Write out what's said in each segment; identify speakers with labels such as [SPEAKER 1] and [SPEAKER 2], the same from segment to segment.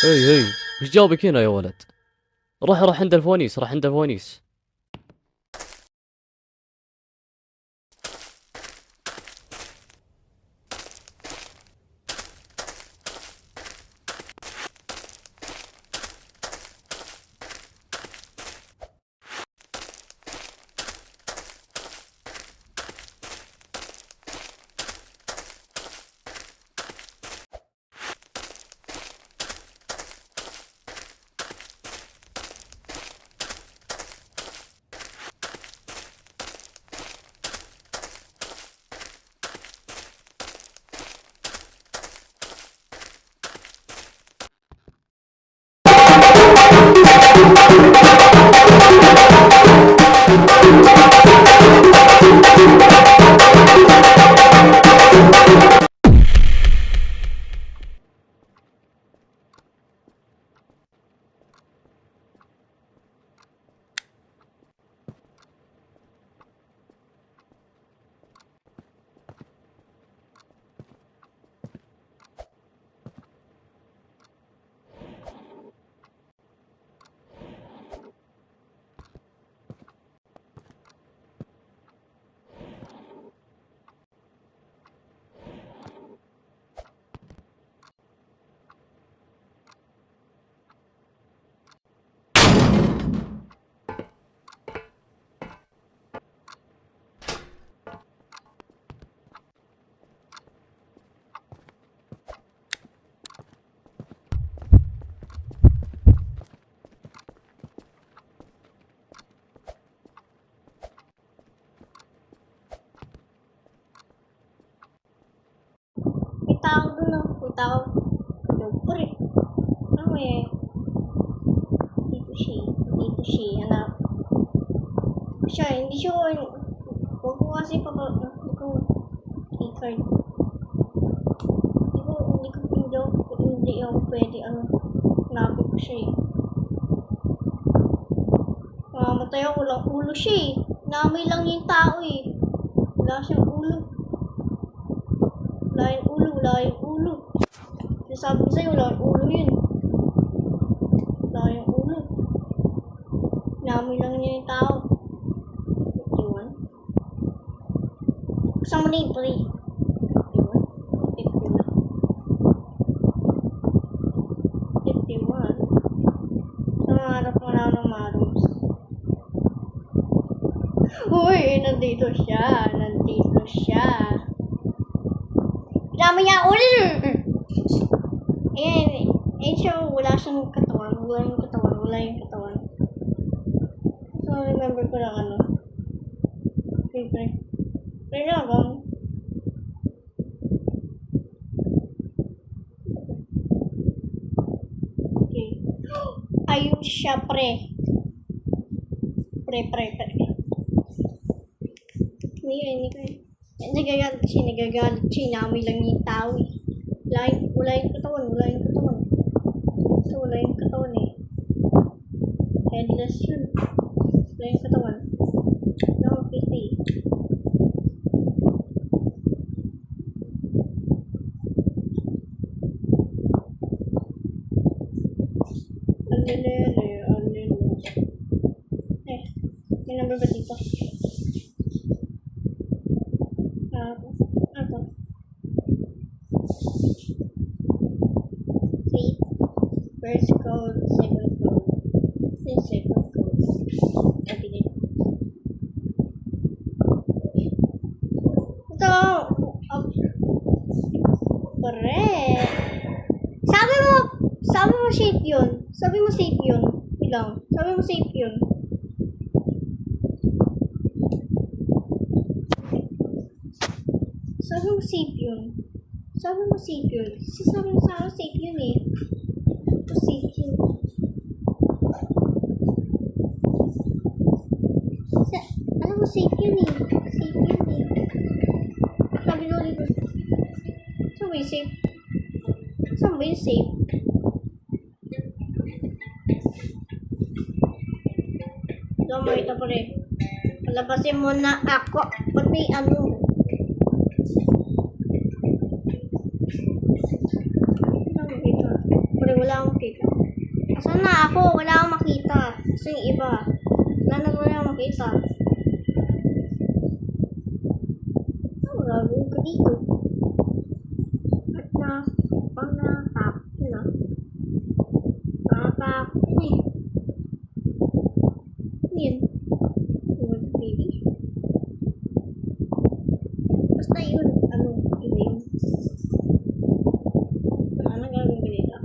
[SPEAKER 1] هي وش جابك هنا يا ولد؟ روح عند الفوانيس، روح عند الفوانيس.
[SPEAKER 2] May tao doon, no? May tao. Siyempre. Ano eh. Dito siya, anak. Hindi siya, huwag ko kasi hindi ko i-card. Hindi ako pwede, nabi ko siya eh. Mamatay ako, walang ulo siya eh. Namay lang yung tao eh. Wala siyang ulo. Wala yung ulo. Sabi ko sa'yo, wala yung ulo yun. Wala yung ulo. Namoy lang niya yung tao. 51. Kasama na yung 3. 51. Nangarap mo na ng Marums. Uy, nandito siya. Dami niya ulit. Ayan siya, wala siyang katawan. Wala yung katawan. So, remember ko lang Pre na bang? Okay. Ayun siya, pre. Pre. Hindi ko. Nagagalit siya. Namoy lang yung tao eh. Wala yung katawan. So, wala yung katawan eh. Headless yun. Wala yung katawan. No, pity. Alilele. May number ba dito? Ano? First code, second code. Second code. Sabi ito. Correct. Sabi mo safe yun. Bilang. Sabi mo safe yun. Sabi mo safe yun eh. Safe yun. Alam mo safe yun eh. Sabi mo dito. Saan ba yung safe? Ito mo ito pa rin. Palabasin mo na ako. Pati wala akong cake. Sana ako, wala akong makita. Kasi yung iba, wala akong makita. Ang gagawin ko dito. At pang nakatapos na. Nakatapos na eh. Ano yun? What baby? Basta yun, iba yun. Ano gagawin ko dito?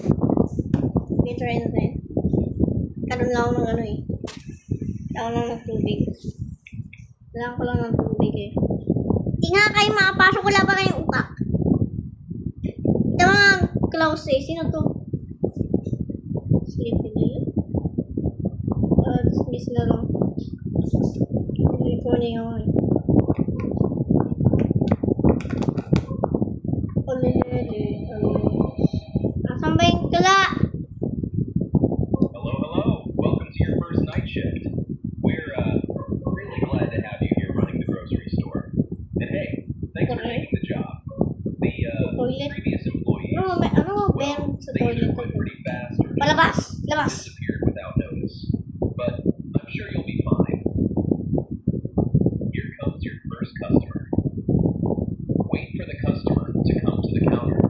[SPEAKER 2] Okay, try natin. Karoon lang ako ng Kailangan lang ng tubig. Kailangan ko lang ng tubig eh. Di nga kayo makapasok, wala ba kayong utak? Ito mga close eh. Sino to? Sleepy na yun? Dismiss na lang. Recording ako eh. Asan ba yung tula?
[SPEAKER 3] Hello, hello. Welcome to your first night shift. We're really glad to have you here running the grocery store. And hey, thanks for taking the job. The
[SPEAKER 2] Toilet?
[SPEAKER 3] previous employees,
[SPEAKER 2] Ano
[SPEAKER 3] well,
[SPEAKER 2] meron sa
[SPEAKER 3] they either
[SPEAKER 2] toilet?
[SPEAKER 3] quit pretty fast or
[SPEAKER 2] Palabas!
[SPEAKER 3] just
[SPEAKER 2] Labas!
[SPEAKER 3] disappeared without notice. But I'm sure you'll be fine. Here comes your first customer. Wait for the customer to come to the counter.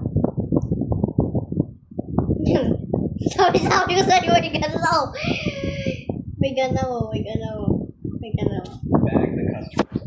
[SPEAKER 2] Sabi ko sa'yo, may ganaw. May ganaw.
[SPEAKER 3] Bag the customer's